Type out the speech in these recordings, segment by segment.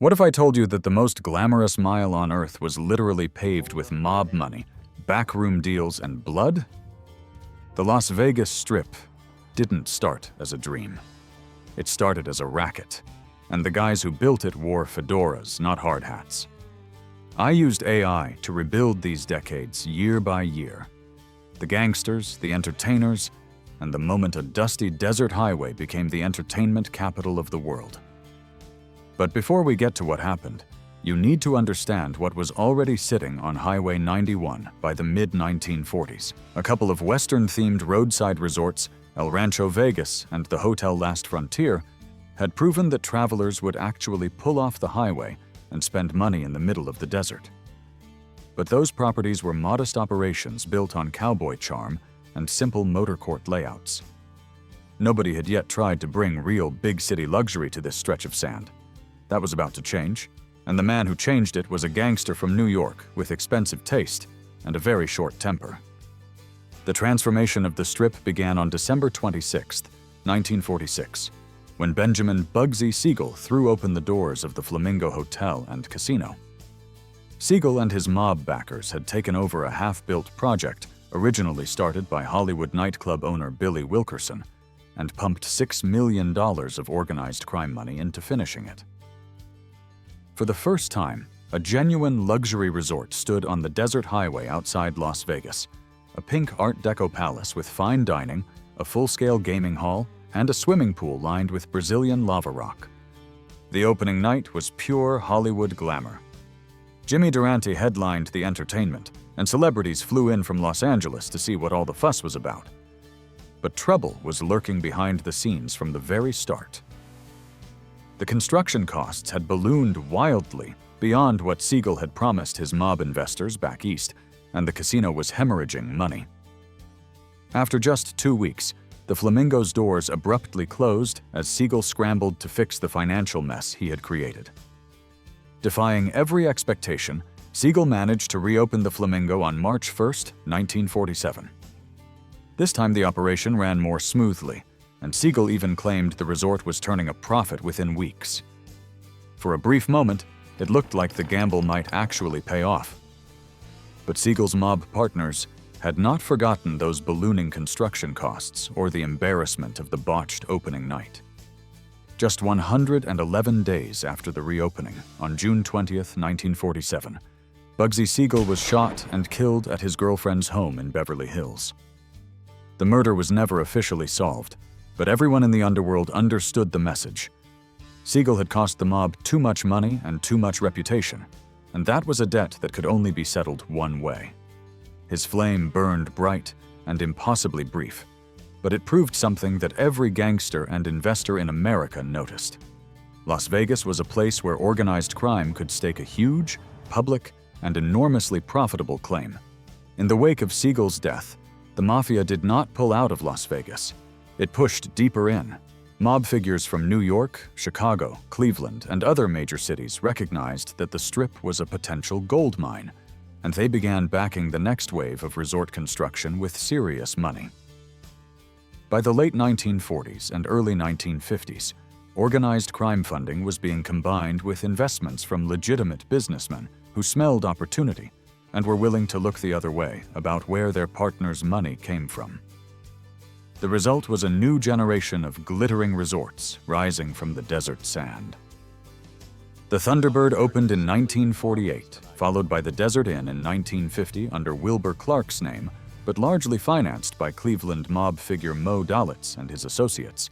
What if I told you that the most glamorous mile on Earth was literally paved with mob money, backroom deals, and blood? The Las Vegas Strip didn't start as a dream. It started as a racket, and the guys who built it wore fedoras, not hard hats. I used AI to rebuild these decades year by year. The gangsters, the entertainers, and the moment a dusty desert highway became the entertainment capital of the world. But before we get to what happened, you need to understand what was already sitting on Highway 91 by the mid-1940s. A couple of Western-themed roadside resorts, El Rancho Vegas and the Hotel Last Frontier, had proven that travelers would actually pull off the highway and spend money in the middle of the desert. But those properties were modest operations built on cowboy charm and simple motor court layouts. Nobody had yet tried to bring real big city luxury to this stretch of sand. That was about to change, and the man who changed it was a gangster from New York with expensive taste and a very short temper. The transformation of the Strip began on December 26, 1946, when Benjamin Bugsy Siegel threw open the doors of the Flamingo Hotel and Casino. Siegel and his mob backers had taken over a half-built project originally started by Hollywood nightclub owner Billy Wilkerson and pumped $6 million of organized crime money into finishing it. For the first time, a genuine luxury resort stood on the desert highway outside Las Vegas, a pink Art Deco palace with fine dining, a full-scale gaming hall, and a swimming pool lined with Brazilian lava rock. The opening night was pure Hollywood glamour. Jimmy Durante headlined the entertainment, and celebrities flew in from Los Angeles to see what all the fuss was about. But trouble was lurking behind the scenes from the very start. The construction costs had ballooned wildly beyond what Siegel had promised his mob investors back east, and the casino was hemorrhaging money. After just 2 weeks, the Flamingo's doors abruptly closed as Siegel scrambled to fix the financial mess he had created. Defying every expectation, Siegel managed to reopen the Flamingo on March 1, 1947. This time the operation ran more smoothly, and Siegel even claimed the resort was turning a profit within weeks. For a brief moment, it looked like the gamble might actually pay off. But Siegel's mob partners had not forgotten those ballooning construction costs or the embarrassment of the botched opening night. Just 111 days after the reopening, on June 20, 1947, Bugsy Siegel was shot and killed at his girlfriend's home in Beverly Hills. The murder was never officially solved, but everyone in the underworld understood the message. Siegel had cost the mob too much money and too much reputation, and that was a debt that could only be settled one way. His flame burned bright and impossibly brief, but it proved something that every gangster and investor in America noticed. Las Vegas was a place where organized crime could stake a huge, public, and enormously profitable claim. In the wake of Siegel's death, the Mafia did not pull out of Las Vegas. It pushed deeper in. Mob figures from New York, Chicago, Cleveland, and other major cities recognized that the Strip was a potential gold mine, and they began backing the next wave of resort construction with serious money. By the late 1940s and early 1950s, organized crime funding was being combined with investments from legitimate businessmen who smelled opportunity and were willing to look the other way about where their partners' money came from. The result was a new generation of glittering resorts rising from the desert sand. The Thunderbird opened in 1948, followed by the Desert Inn in 1950 under Wilbur Clark's name, but largely financed by Cleveland mob figure Mo Dalitz and his associates.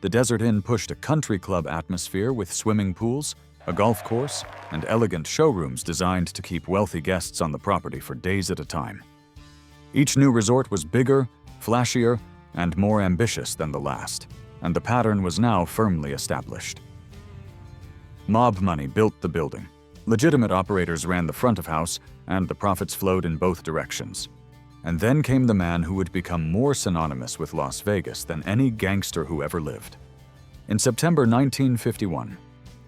The Desert Inn pushed a country club atmosphere with swimming pools, a golf course, and elegant showrooms designed to keep wealthy guests on the property for days at a time. Each new resort was bigger, flashier, and more ambitious than the last, and the pattern was now firmly established. Mob money built the building. Legitimate operators ran the front of house, and the profits flowed in both directions. And then came the man who would become more synonymous with Las Vegas than any gangster who ever lived. In September 1951,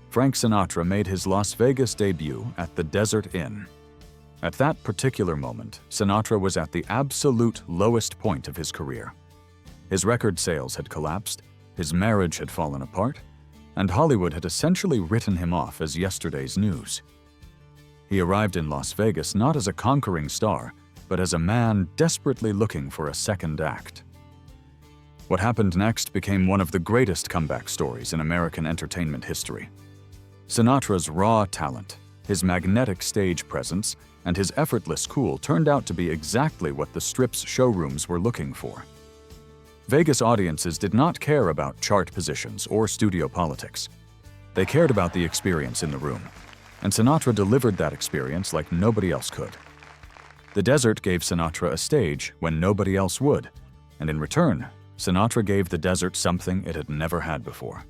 Frank Sinatra made his Las Vegas debut at the Desert Inn. At that particular moment, Sinatra was at the absolute lowest point of his career. His record sales had collapsed, his marriage had fallen apart, and Hollywood had essentially written him off as yesterday's news. He arrived in Las Vegas not as a conquering star, but as a man desperately looking for a second act. What happened next became one of the greatest comeback stories in American entertainment history. Sinatra's raw talent, his magnetic stage presence, and his effortless cool turned out to be exactly what the Strip's showrooms were looking for. Vegas audiences did not care about chart positions or studio politics. They cared about the experience in the room, and Sinatra delivered that experience like nobody else could. The desert gave Sinatra a stage when nobody else would, and in return, Sinatra gave the desert something it had never had before: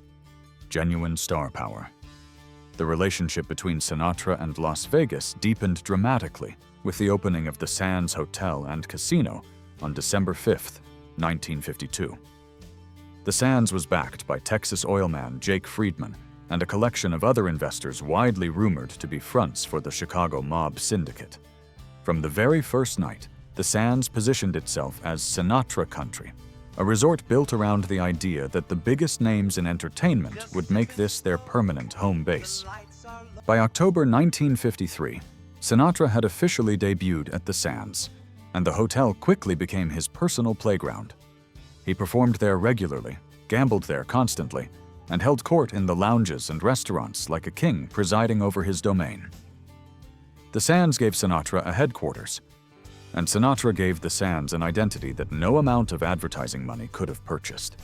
genuine star power. The relationship between Sinatra and Las Vegas deepened dramatically with the opening of the Sands Hotel and Casino on December 5, 1952. The Sands was backed by Texas oilman Jake Friedman and a collection of other investors widely rumored to be fronts for the Chicago mob syndicate. From the very first night, the Sands positioned itself as Sinatra country, a resort built around the idea that the biggest names in entertainment would make this their permanent home base. By October 1953, Sinatra had officially debuted at the Sands, and the hotel quickly became his personal playground. He performed there regularly, gambled there constantly, and held court in the lounges and restaurants like a king presiding over his domain. The Sands gave Sinatra a headquarters, and Sinatra gave the Sands an identity that no amount of advertising money could have purchased.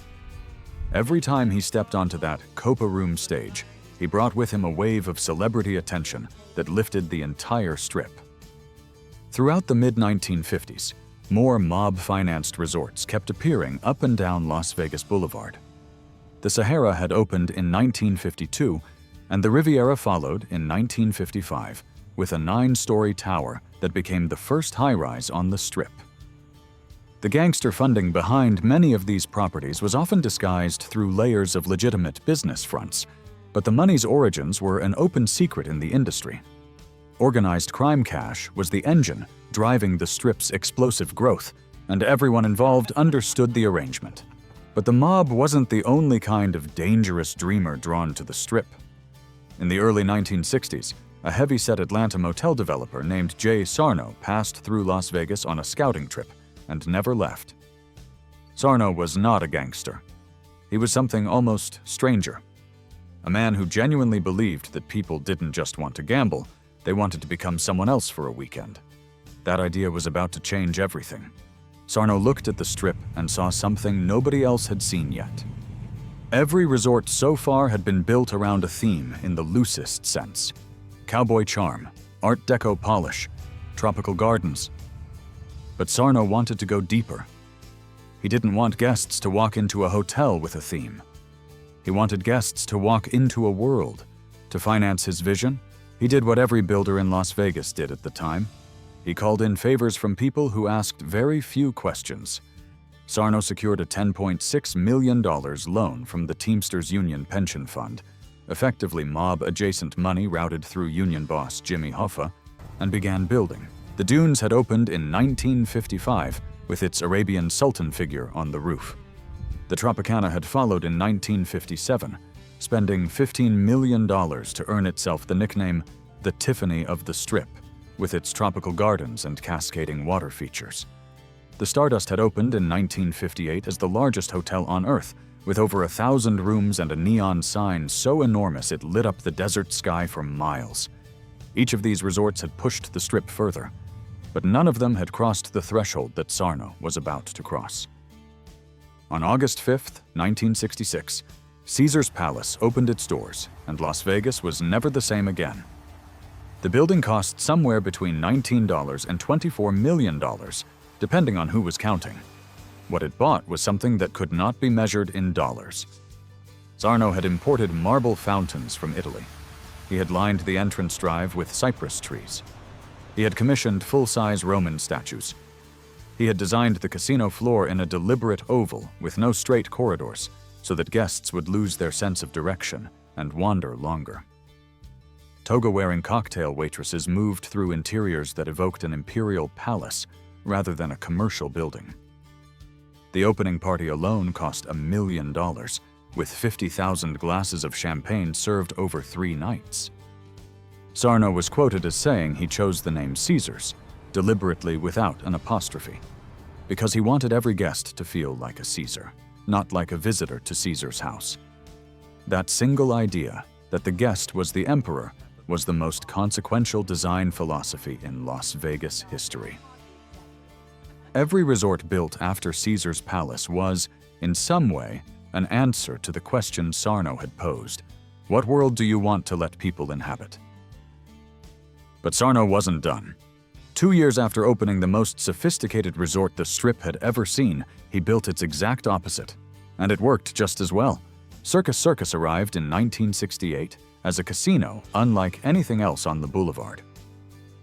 Every time he stepped onto that Copa Room stage, he brought with him a wave of celebrity attention that lifted the entire Strip. Throughout the mid-1950s, more mob-financed resorts kept appearing up and down Las Vegas Boulevard. The Sahara had opened in 1952, and the Riviera followed in 1955 with a 9-story tower that became the first high-rise on the Strip. The gangster funding behind many of these properties was often disguised through layers of legitimate business fronts, but the money's origins were an open secret in the industry. Organized crime cash was the engine driving the Strip's explosive growth, and everyone involved understood the arrangement. But the mob wasn't the only kind of dangerous dreamer drawn to the Strip. In the early 1960s, a heavy-set Atlanta motel developer named J. Sarno passed through Las Vegas on a scouting trip and never left. Sarno was not a gangster. He was something almost stranger. A man who genuinely believed that people didn't just want to gamble, they wanted to become someone else for a weekend. That idea was about to change everything. Sarno looked at the Strip and saw something nobody else had seen yet. Every resort so far had been built around a theme in the loosest sense: cowboy charm, Art Deco polish, tropical gardens. But Sarno wanted to go deeper. He didn't want guests to walk into a hotel with a theme. He wanted guests to walk into a world. To finance his vision, he did what every builder in Las Vegas did at the time. He called in favors from people who asked very few questions. Sarno secured a $10.6 million loan from the Teamsters Union Pension Fund, effectively mob-adjacent money routed through union boss Jimmy Hoffa, and began building. The Dunes had opened in 1955 with its Arabian Sultan figure on the roof. The Tropicana had followed in 1957, spending $15 million to earn itself the nickname the Tiffany of the Strip, with its tropical gardens and cascading water features. The Stardust had opened in 1958 as the largest hotel on Earth, with over 1,000 rooms and a neon sign so enormous it lit up the desert sky for miles. Each of these resorts had pushed the Strip further, but none of them had crossed the threshold that Sarno was about to cross. On August 5, 1966, Caesar's Palace opened its doors, and Las Vegas was never the same again. The building cost somewhere between $19 and $24 million, depending on who was counting. What it bought was something that could not be measured in dollars. Sarno had imported marble fountains from Italy. He had lined the entrance drive with cypress trees. He had commissioned full-size Roman statues. He had designed the casino floor in a deliberate oval with no straight corridors, so that guests would lose their sense of direction and wander longer. Toga-wearing cocktail waitresses moved through interiors that evoked an imperial palace rather than a commercial building. The opening party alone cost $1 million, with 50,000 glasses of champagne served over 3 nights. Sarno was quoted as saying he chose the name Caesars, deliberately without an apostrophe, because he wanted every guest to feel like a Caesar, not like a visitor to Caesar's house. That single idea, that the guest was the emperor, was the most consequential design philosophy in Las Vegas history. Every resort built after Caesar's palace was, in some way, an answer to the question Sarno had posed: what world do you want to let people inhabit? But Sarno wasn't done. 2 years after opening the most sophisticated resort the Strip had ever seen, he built its exact opposite. And it worked just as well. Circus Circus arrived in 1968 as a casino unlike anything else on the boulevard.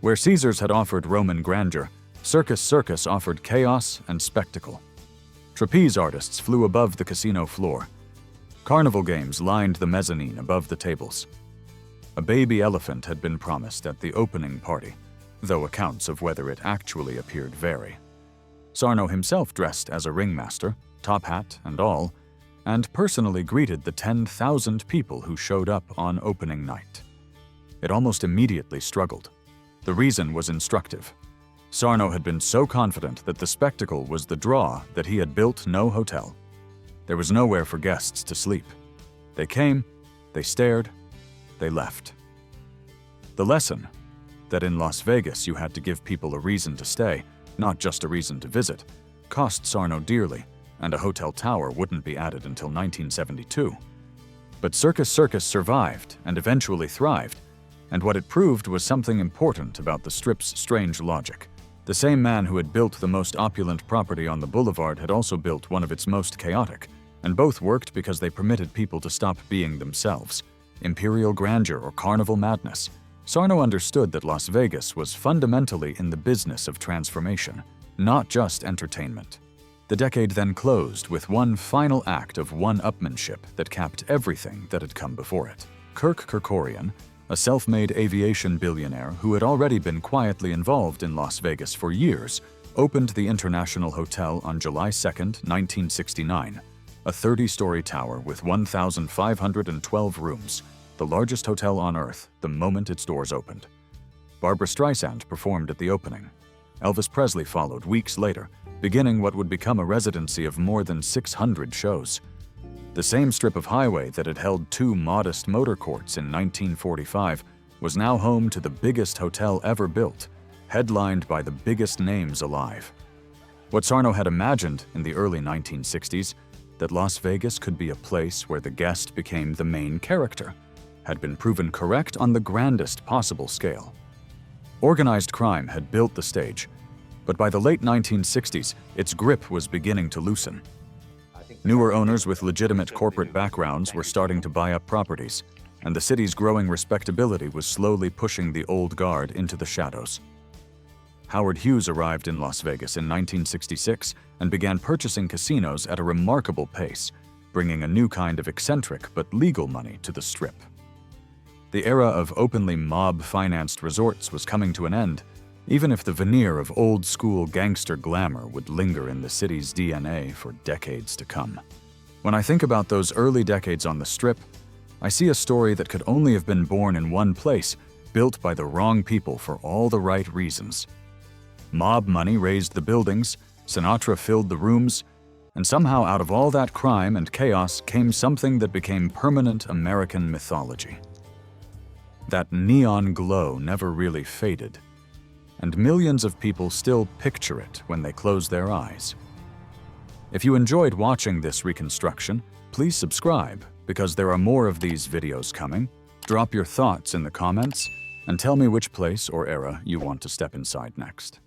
Where Caesars had offered Roman grandeur, Circus Circus offered chaos and spectacle. Trapeze artists flew above the casino floor. Carnival games lined the mezzanine above the tables. A baby elephant had been promised at the opening party, though accounts of whether it actually appeared vary. Sarno himself dressed as a ringmaster, top hat and all, and personally greeted the 10,000 people who showed up on opening night. It almost immediately struggled. The reason was instructive. Sarno had been so confident that the spectacle was the draw that he had built no hotel. There was nowhere for guests to sleep. They came, they stared, they left. The lesson: that in Las Vegas you had to give people a reason to stay, not just a reason to visit, cost Sarno dearly, and a hotel tower wouldn't be added until 1972. But Circus Circus survived and eventually thrived, and what it proved was something important about the Strip's strange logic. The same man who had built the most opulent property on the boulevard had also built one of its most chaotic, and both worked because they permitted people to stop being themselves. Imperial grandeur or carnival madness. Sarno understood that Las Vegas was fundamentally in the business of transformation, not just entertainment. The decade then closed with one final act of one-upmanship that capped everything that had come before it. Kirk Kerkorian, a self-made aviation billionaire who had already been quietly involved in Las Vegas for years, opened the International Hotel on July 2, 1969, a 30-story tower with 1,512 rooms, the largest hotel on Earth the moment its doors opened. Barbra Streisand performed at the opening. Elvis Presley followed weeks later, beginning what would become a residency of more than 600 shows. The same strip of highway that had held 2 modest motor courts in 1945 was now home to the biggest hotel ever built, headlined by the biggest names alive. What Sarno had imagined in the early 1960s, that Las Vegas could be a place where the guest became the main character, had been proven correct on the grandest possible scale. Organized crime had built the stage, but by the late 1960s, its grip was beginning to loosen. Newer owners with legitimate corporate backgrounds were starting to buy up properties, and the city's growing respectability was slowly pushing the old guard into the shadows. Howard Hughes arrived in Las Vegas in 1966 and began purchasing casinos at a remarkable pace, bringing a new kind of eccentric but legal money to the Strip. The era of openly mob-financed resorts was coming to an end, even if the veneer of old-school gangster glamour would linger in the city's DNA for decades to come. When I think about those early decades on the Strip, I see a story that could only have been born in one place, built by the wrong people for all the right reasons. Mob money raised the buildings, Sinatra filled the rooms, and somehow out of all that crime and chaos came something that became permanent American mythology. That neon glow never really faded, and millions of people still picture it when they close their eyes. If you enjoyed watching this reconstruction, please subscribe, because there are more of these videos coming. Drop your thoughts in the comments, and tell me which place or era you want to step inside next.